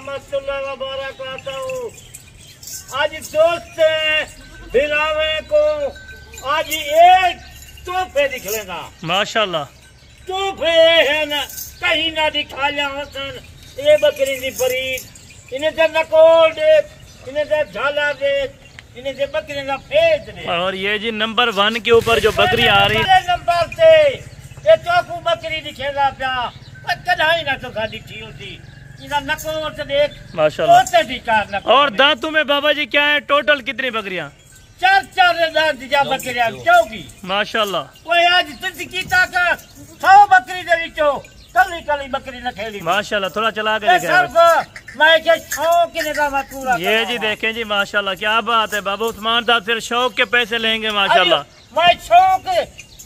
रहमतुल्लाहि व बरकातहू। आज दोस्त बिलावे को आज एक तोहफे दिखलेगा माशाल्लाह। तोहफे है ना कहीं ना दिखा लिया हसन। ये बकरी दी फरीद इन्हें से नकोल देख, इन्हें से झाला देख, इन्हें से बकरी का फेस देख। और ये जी नंबर 1 के ऊपर जो बकरी आ रही है नंबर से ये चौकू बकरी दिखेगा प्या कदाई ना तो खाली थी होती इना नकोल से देख माशाल्लाह। और दांतों में बाबा जी क्या है, टोटल कितनी बकरियां? 4 दांत दिया बकरियां चौकी माशाल्लाह। कोई आज जिंदगी तक 100 बकरी दे विचो कली कली बकरी न खेली माशाल्लाह। थोड़ा चला के देखें। मैं के शौक ने का पूरा ये जी देखें जी माशाल्लाह क्या बात है। बाबा उस्मान साहब फिर शौक के पैसे लेंगे माशाल्लाह। मैं शौक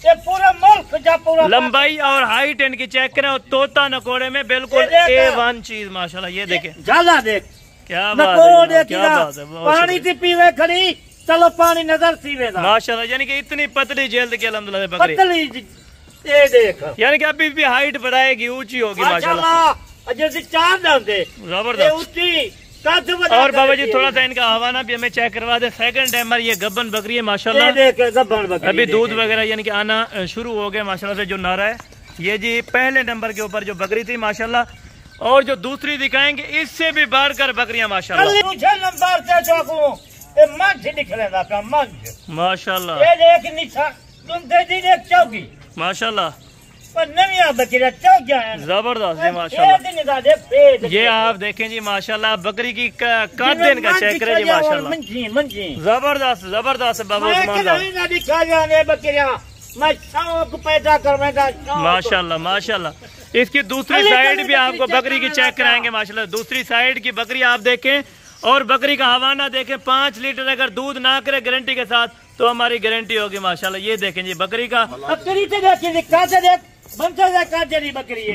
ये पूरा मुल्क जा पूरा लंबाई और हाइट इनकी चेक करें और तोता नकोड़े में बिल्कुल A1 चीज माशाल्लाह। ये देखें ज्यादा देख क्या बात है, क्या बात है। पानी थी पीवे खड़ी चलो पानी नजर सीवे माशाल्लाह। यानी कि इतनी पतली जल्द की अल्हम्दुलिल्लाह बकरी पतली ये देख, यानी कि अभी भी हाइट बढ़ाएगी, ऊंची होगी माशाल्लाह। जैसे 4 दांत जबरदस्त। और बाबा जी थोड़ा सा इनका हवाना भी हमें चेक करवा दे। सेकंड टाइमर ये गब्बन बकरी है माशाल्लाह। अभी दूध वगैरह यानी कि आना शुरू हो गया माशाल्लाह से जो नारा है। ये जी पहले नंबर के ऊपर जो बकरी थी माशाल्लाह। और जो दूसरी दिखाएंगे इससे भी बढ़कर बकरियां माशाल्लाह। माशाल्लाह माशाल्लाह जबरदस्त है माशाल्लाह। ये आप देखें जी माशाल्लाह बकरी की कद इनका चेक करें जी माशाल्लाह। जबरदस्त जबरदस्त बाबा माशाल्लाह माशाल्लाह। इसकी दूसरी साइड भी आपको बकरी की चेक कराएंगे माशाल्लाह। दूसरी साइड की बकरी आप देखें और बकरी का हवाना देखें। 5 लीटर अगर दूध ना करे गारंटी के साथ तो हमारी गारंटी होगी माशाल्लाह। ये देखें जी बकरी का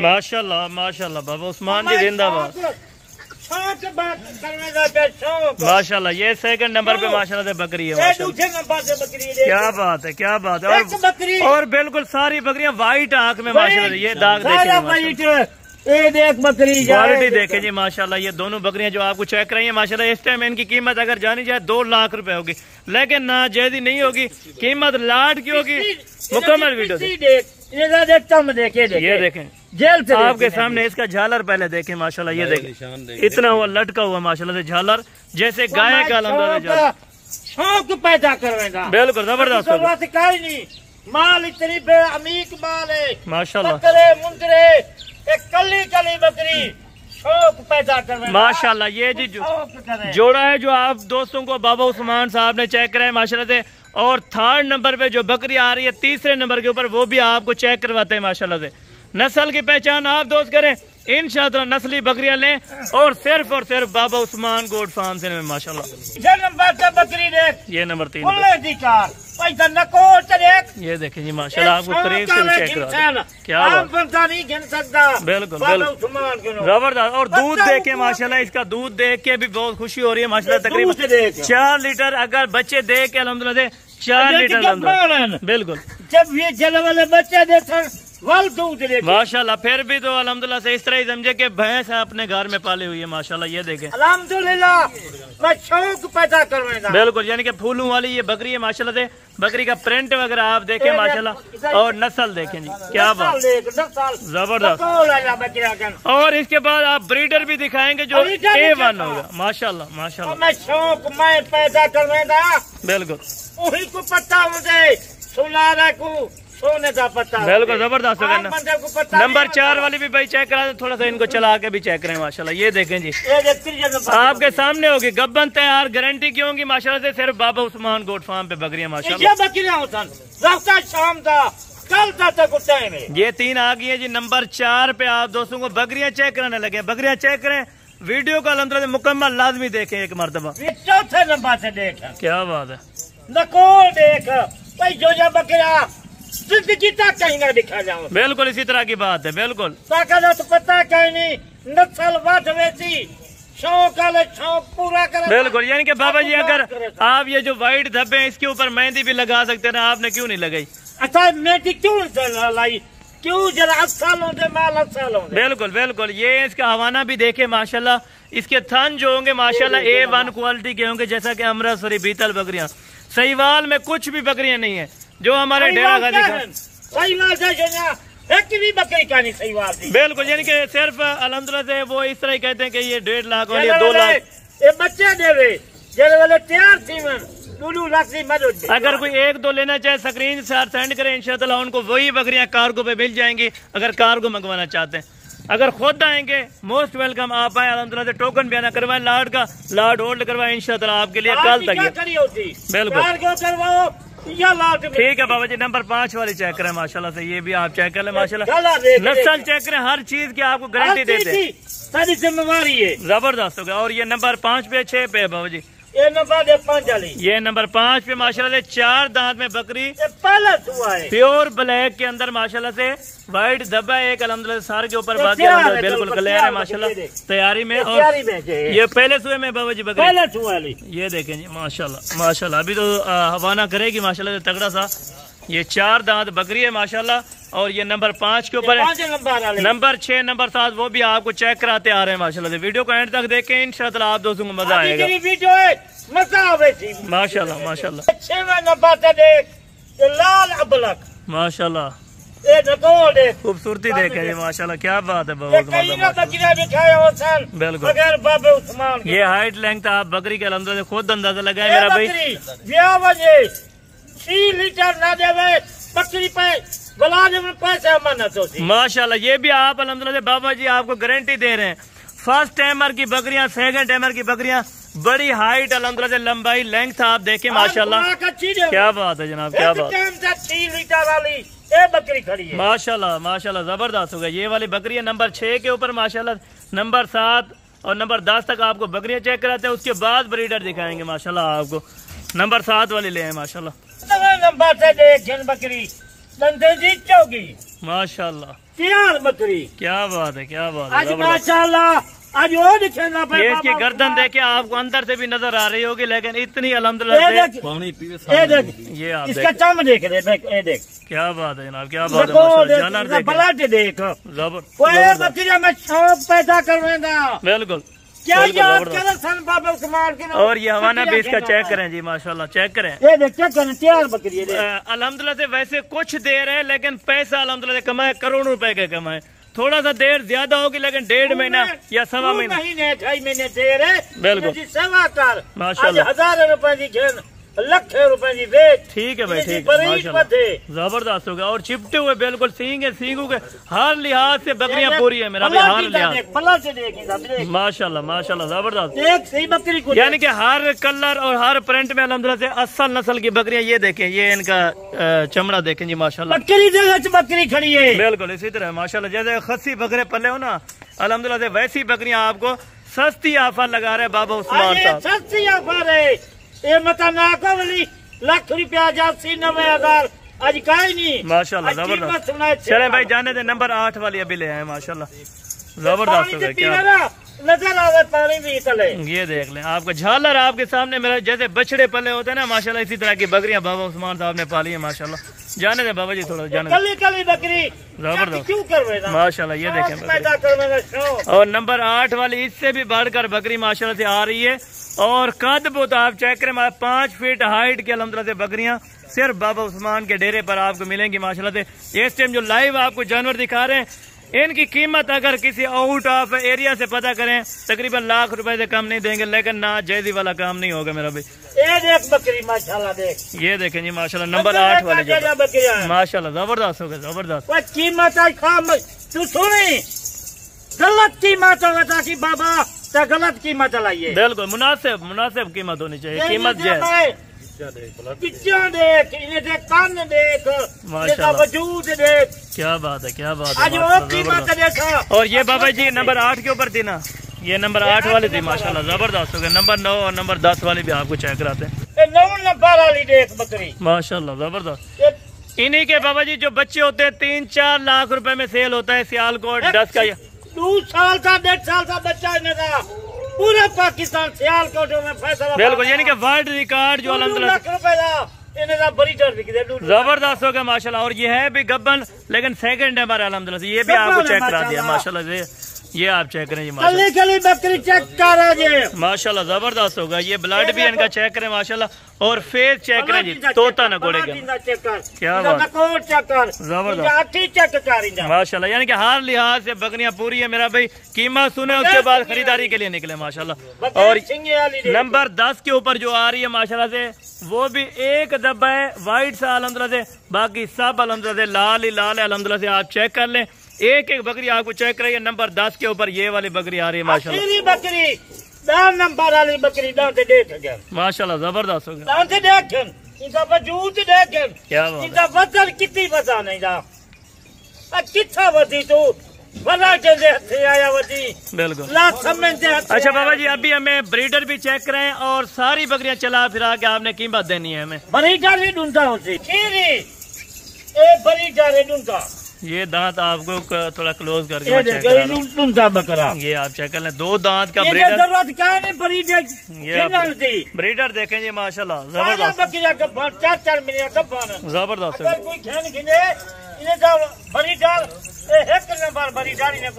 माशाल्लाह माशाल्लाह। बाबा उस्मान जी जिंदाबाद माशाल्लाह। ये सेकंड नंबर पे माशाल्लाह से बकरी है माशाल्लाह। क्या बात है, क्या बात है। और बिल्कुल सारी बकरियां वाइट आंख में माशाल्लाह। ये दाग देख बकरी क्वालिटी देखें जी माशाल्लाह। ये दोनों बकरियां जो आपको चेक रही है माशाल्लाह। इस टाइम इनकी कीमत अगर जानी जाए 2 लाख रुपए होगी, लेकिन ना जैदी नहीं होगी, कीमत लाट की होगी। मुकम्मल वीडियो ये देखें जेल से आपके सामने इसका झालर पहले देखें माशाल्लाह। ये देखें इतना हुआ लटका हुआ माशाल्लाह से झालर जैसे गाय का अलहमदुलिल्लाह शौक पैदा करवेगा। बिल्कुल जबरदस्त माल इतनी बेअमीक माल है माशाल्लाह। मुंदरे एक कली कली बकरी शौक पैदा करवेगा माशाल्लाह। ये जी जोड़ा है जो आप दोस्तों को बाबा उस्मान साहब ने चेक कराया माशाल्लाह से। और 3rd नंबर पे जो बकरी आ रही है 3रे नंबर के ऊपर वो भी आपको चेक करवाते हैं माशाल्लाह से। नस्ल की पहचान आप दोस्त करें इंशाअल्लाह नस्ली बकरियां लें और सिर्फ बाबा उस्मान गोट फार्म से माशाल्लाह। नंबर से बकरी देख, ये नंबर 3 ये देखें जी माशाल्लाह। आपको करीब से भी चेक करा क्या नहीं गिन सकता। बिल्कुल बिल्कुल जबरदस्त। और दूध देखे माशाल्लाह। इसका दूध देख के भी बहुत खुशी हो रही है माशाल्लाह। तकरीबन 4 लीटर अगर बच्चे देख के अल्हम्दुलिल्लाह 4 लीटर बिल्कुल। जब ये जल वाले बच्चे देखे दूध माशाल्लाह। फिर भी तो अल्हम्दुलिल्लाह से इस तरह ही समझे कि भैंस है अपने घर में पाली हुई है माशाल्लाह। ये देखें अल्हम्दुलिल्लाह मैं शौक पैदा करवाऊंगा बिल्कुल। यानी कि फूलों वाली ये बकरी है माशाल्लाह से। बकरी का प्रिंट वगैरह आप देखें माशाल्लाह। और नस्ल देखें जी क्या बात जबरदस्त। और इसके बाद आप ब्रीडर भी दिखाएंगे जो A1 होगा माशाल्लाह माशाल्लाह। मैं शौक मैं पैदा करवाऊंगा बिल्कुल। वही को पता मुझे सुना रखू सोने का पता बिल्कुल जबरदस्त होगा। नंबर 4 वाली भी भाई चेक करा दे। थोड़ा सा इनको चला के भी चेक करें माशाल्लाह। ये देखें जी आपके सामने होगी गब्बन तैयार गारंटी की होंगी माशाल्लाह से। सिर्फ बाबा उस्मान गोट फार्म पे बकरियां माशाल्लाह। शाम था कल तक ये 3 आ गई है जी। नंबर 4 पे आप दोस्तों को बकरियां चेक कराने लगे। बकरियां चेक करें वीडियो का अल्हम्दुलिल्लाह मुकम्मल लाजमी देखें एक मरतबा। 4थे नंबर से देख क्या बात है। नकोल देख भाई जो बकरिया जिंदगी तक कहीं ना दिखा जाओ। बिल्कुल इसी तरह की बात है बिल्कुल। तो पता कहीं नहीं नस्ल वाट वैसी शौक शौक पूरा कर बिल्कुल। यानी कि बाबा जी अगर आप ये जो वाइट धब्बे हैं इसके ऊपर मेहंदी भी लगा सकते ना, आपने क्यों नहीं लगाई? अच्छा मेहंदी क्यों लाई? क्यों जरा सालों से माल सालों बिल्कुल बिल्कुल। ये इसका हवाना भी देखे माशाल्लाह, इसके थन जो होंगे माशाल्लाह A1 क्वालिटी के होंगे, जैसा कि अमृतसरी बीतल बकरियां। सहीवाल में कुछ भी बकरियां नहीं है जो हमारे डेरा गाजी एक भी बकरी का नहीं सहीवाल दी। बिल्कुल, यानी कि सिर्फ अल्हम्दुलिल्लाह से वो इस तरह ही कहते हैं कि ये 1.5 लाख और ये 2 लाख ये बच्चे देवे जेरे वाले तैयार थी मन लूलू लाखी मदद। अगर कोई एक दो लेना चाहे स्क्रीन शॉट सेंड करें, इंशाअल्लाह उनको वही बकरियां कार्गो पे मिल जाएंगी। अगर कार्गो मंगवाना चाहते हैं, अगर खुद आएंगे मोस्ट वेलकम, आप आए अल्हम्दुलिल्लाह से टोकन बयाना करवाएं, लाड का लाड होल्ड करवाएं, इंशाअल्लाह आपके लिए कल तक बिल्कुल ठीक है। बाबा जी नंबर 5 वाली चेक करें माशाल्लाह से, ये भी आप चेक कर लें माशाल्लाह, नस्ल चेक करें, हर चीज की आपको गारंटी देते हैं, सारी जिम्मेवारी है, जबरदस्त होगा। और ये नंबर 5 पे 6 पे है बाबा जी, ये नंबर 5 वाली, ये नंबर 5 पे माशाल्लाह से 4 दांत में बकरी पहला हुआ है, प्योर ब्लैक के अंदर माशाल्लाह से व्हाइट धब्बा है एक अल्हम्दुलिल्लाह सार के ऊपर, बाकी अल्हम्दुलिल्लाह बिल्कुल क्लियर है माशाल्लाह तैयारी में। और ये पहले सुए में बाबा जी बकरी पहले सुए वाली, ये देखें जी माशाल्लाह माशाल्लाह, अभी तो हवाना करेगी माशाल्लाह से तगड़ा सा। ये 4 दांत बकरी है माशाल्लाह, और ये नंबर 5 के ऊपर है, नंबर 6 नंबर 7 वो भी आपको चेक कराते आ रहे हैं माशाल्लाह से। वीडियो को एंड तक देखें, इंशाअल्लाह आप दोस्तों को मजा आएगा माशाल्लाह माशाल्लाह। 6 नंबर से देख लाल अबलक माशाल्लाह, खूबसूरती देखें जी माशाल्लाह, क्या बात है बिल्कुल। ये हाइट लेंथ आप बकरी के अल्हम्दुलिल्लाह खुद अंदाजा लगाए मेरा भाई, 3 लीटर ना देवे बकरी पे पैसे अमानत होती माशाल्लाह। ये भी आप अल्हम्दुलिल्लाह बाबा जी आपको गारंटी दे रहे हैं, फर्स्ट टाइमर की बकरियां, सेकंड टाइमर की बकरियां, बड़ी हाइट अल्हम्दुलिल्लाह से लंबाई लेंथ आप देखें माशाल्लाह, क्या बात है जनाब, क्या बात। 3 लीटर वाली ये बकरी खड़ी है माशाल्लाह माशाल्लाह, जबरदस्त होगा। ये वाली बकरी है नंबर 6 के ऊपर माशाल्लाह, नंबर 7 और नंबर 10 तक आपको बकरियां चेक कराते हैं, उसके बाद ब्रीडर दिखाएंगे माशाल्लाह आपको। नंबर 7 वाली ले माशाल्लाह, नंबर से देख बकरी चौकी माशाल्लाह, तैयार बकरी, क्या बात है, क्या बात है माशाल्लाह। आज वो दिखेगा ये इसकी गर्दन देखे आपको अंदर से भी नजर आ रही होगी, लेकिन इतनी अल्हम्दुलिल्लाह ये आप इसका चम देख ये देख, क्या बात है जनाब, क्या बात है, ब्लड देख, कोई बकरी में शौक पैदा करवेगा बिल्कुल। क्या याद करें सन बाबा उस्मान के, और ये हवाना भी इसका चेक करें जी माशाल्लाह, चेक करें, ये देख चेक करें, तैयार बकरी है अल्हम्दुलिल्लाह से। वैसे कुछ देर है लेकिन पैसा अल्हम्दुलिल्लाह से कमाए, करोड़ों रुपए के कमाए, थोड़ा सा देर ज्यादा होगी लेकिन 1.5 महीना या 1.25 महीना 2.5 महीने देर है बिल्कुल, सेवा कर माशाल्लाह, 1000 रुपए की घेन लख रुपए की बेच, ठीक है भाई, ठीक है माशाल्लाह, जबरदस्त होगा। और चिपटे हुए बिल्कुल सींग है, सींगों के हर लिहाज से बकरियां पूरी है मेरा भाई, हर लिहाज माशाल्लाह माशाल्लाह, जबरदस्त। यानी कि हर कलर और हर प्रिंट में अल्हम्दुलिल्लाह से असल नस्ल की बकरियां, ये देखें, ये इनका चमड़ा देखें जी माशाल्लाह, बकरी खड़ी है बिल्कुल इसी तरह माशाल्लाह। जैसे खस्सी बकरे पले हो ना अल्हम्दुलिल्लाह से, वैसी बकरियां आपको सस्ती ऑफर लगा रहे बाबा उस्मान साहब, सस्ती ऑफर है ये मता ना को वाली लाख रुपया 89,000 आज का ही नहीं माशाल्लाह, जबरदस्त। चले भाई जाने दे, नंबर 8 वाली अभी ले आए माशाल्लाह, जबरदस्त हो गया, क्या नजर आवे पानी भी चले। ये देख लें आपका झालर आपके सामने, मेरा जैसे बछड़े पले होते हैं ना माशाल्लाह, इसी तरह की बकरियां बाबा उस्मान साहब ने पाली है माशाल्लाह। जाने दे बाबा जी थोड़ा, जाने कली कली बकरी जबरदस्त क्यों करवेगा माशाल्लाह, ये देखें। और नंबर 8 वाली इससे भी बढ़कर बकरी माशाल्लाह से आ रही है, और कद बहुत आप चेक करें 5 फीट हाइट के अल्हम्दुलिल्लाह से बकरियां सिर्फ बाबा उस्मान के डेरे पर आपको मिलेंगी माशाल्लाह से। इस टाइम जो लाइव आपको जानवर दिखा रहे हैं, इनकी कीमत अगर किसी आउट ऑफ एरिया से पता करें तकरीबन लाख रुपए से कम नहीं देंगे, लेकिन ना जायजी वाला काम नहीं होगा मेरा भाई। ये देख बकरी माशाल्लाह, देख ये देखें जी माशाल्लाह, नंबर 8 वाले जो माशाल्लाह जबरदस्त हो गए, जबरदस्त। कीमत तू सुनी गलत कीमत होगा ताकि बाबा गलत कीमत लाइए, बिल्कुल मुनासिब कीमत होनी चाहिए, कीमत देख, इन्हें देख, कान देख, वजूद देख, क्या बात है, क्या बात आज वो कीमत देखा। और ये बाबा जी नंबर 8 के ऊपर थी ना, ये नंबर 8 वाली थी माशाल्लाह, जबरदस्त हो गया। नंबर 9 और नंबर 10 वाली भी आपको चेक कराते हैं। 9 नंबर वाली देख बकरी माशाल्लाह, जबरदस्त। इन्हीं के बाबा जी जो बच्चे होते हैं 3-4 लाख रुपए में सेल होता है सियालकोट 10 का, 2 साल का 1.5 साल का बच्चा इनका पूरा पाकिस्तान सियालकोट में फैसला बिल्कुल, यानी कि वर्ल्ड रिकॉर्ड जो अल्हम्दुलिल्लाह लाख रुपए का इन्हें बड़ी डर दिखी जबरदस्त हो गया माशाल्लाह। और ये है भी गब्बन, लेकिन सेकंड है हमारे अल्हम्दुलिल्लाह से। ये भी आपको चेक करा दिया माशाल्लाह से, ये आप चेक करें जी माशाल्लाह। बकरी चेक करा जी माशाल्लाह जबरदस्त होगा। ये ब्लड भी इनका चेक करें माशाल्लाह, और फेस चेक करें जी, तोता न घोड़े के क्या बात, जबरदस्त माशाल्लाह। यानी कि हर लिहाज से बकरियां पूरी है मेरा भाई। कीमत सुने उसके बाद खरीदारी के लिए निकले माशाल्लाह। और नंबर 10 के ऊपर जो आ रही है माशाल्लाह से, वो भी एक डब्बा है वाइट सा अल्हम्दुलिल्लाह से, बाकी सब अल्हम्दुलिल्लाह से लाल ही लाल है अल्हम्दुलिल्लाह से। आप चेक कर लें, एक एक बकरी आपको चेक करेंगे। नंबर 10 के ऊपर ये वाली बकरी आ रही है माशाल्लाह। बकरी 10 नंबर वाली बकरी माशाल्लाह जबरदस्त हो गया। इनका वजूद देखें, क्या बात, इनका वजन कितनी वजन नहीं था, कितना वजी तू बना के आया वजी बिल्कुल। अच्छा बाबा जी, अभी हमें ब्रीडर भी चेक करें और सारी बकरियां चला फिरा के आपने कीमत देनी है हमें। ब्रीडर भी ढूंढता होती ब्रीडर है ढूंढता। ये दांत आपको थोड़ा क्लोज करके बकरा, ये आप चेक कर लें, 2 दांत का ब्रीडर। जरूरत क्या है ब्रीडर देखें जी माशाल्लाह जबरदस्त जबरदस्त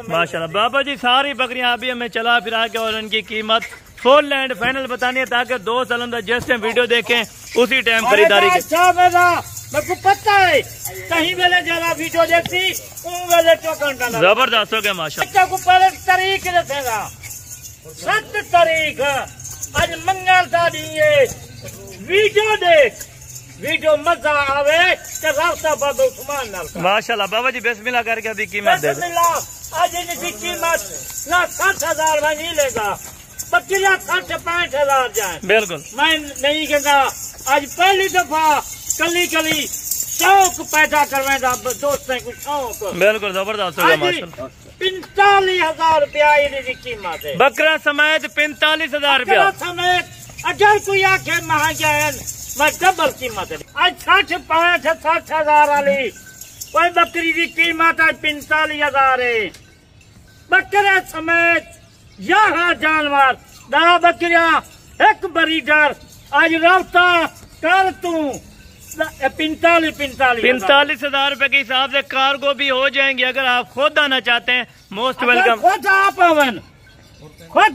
माशाल्लाह। बाबा जी सारी बकरियां अभी हमें चला फिरा के और इनकी कीमत फुल एंड फाइनल बतानी है, ताकि दोस्त अलहमद जिस टाइम वीडियो देखें उसी टाइम खरीदारी मेरे को पता है कहीं वेले जरा वीडियो देखती वेले जबरदस्त हो गया माशाल्लाह। को पहले तारीख रखेगा 7 तारीख आज मंगल तारीख वीडियो देख, वीडियो मजा आवे तो रास्ता बाबा उस्मान नाल माशाल्लाह। बाबा जी बिस्मिल्लाह करके अभी कीमत दे दो। आज इनकी कीमत ना 60,000 में नहीं लेगा, बकरियां 60-65,000 जाए। बिल्कुल मैं नहीं कहता, आज पहली दफा कली कली शौक पैदा करवेगा दोस्तों को शौक। बिल्कुल जबरदस्त हो गया माशाल्लाह। 45,000 रुपया इनकी कीमत है, बकरा समेत 45,000 रुपया समेत। अगर कोई आखे महंगा है मैं डबल कीमत है। आज 60-65,000 वाली कोई बकरी की कीमत आज 45,000 है। बकरे समेत यहाँ जानवर 10 बकरियां एक ब्रीडर आज रफ्ता कर तू 45,000 रुपए के हिसाब से कार्गो भी हो जाएंगे। अगर आप खुद आना चाहते हैं मोस्ट वेलकम। खुद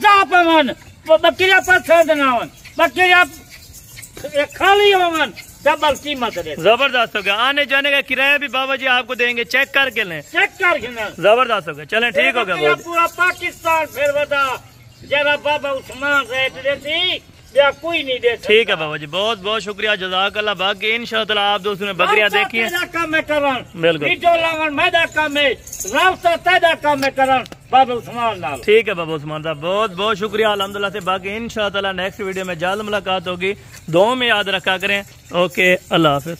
आप वो बकरिया पर देना बकरिया खाली होवन डबल कीमत है। जबरदस्त हो गया। आने जाने का किराया भी बाबा जी आपको देंगे, चेक करके लें, चेक करके लें। जबरदस्त हो गया। चलें ठीक हो गया। पूरा पाकिस्तान फिर बता जरा बाबा उस्मान रेट देती या कोई नहीं दे। ठीक है बाबा जी, बहुत बहुत शुक्रिया जज़ाकल्लाह। बाकी इंशाअल्लाह आप दोस्तों ने बकरियां देखी हैं बिल्कुल ठीक है बाबा उस्मान साहब, बहुत बहुत शुक्रिया अल्हम्दुलिल्लाह से। बाकी इंशाअल्लाह नेक्स्ट वीडियो में जल्द मुलाकात होगी। दुआ में याद रखा करें। ओके, अल्लाह हाफिज।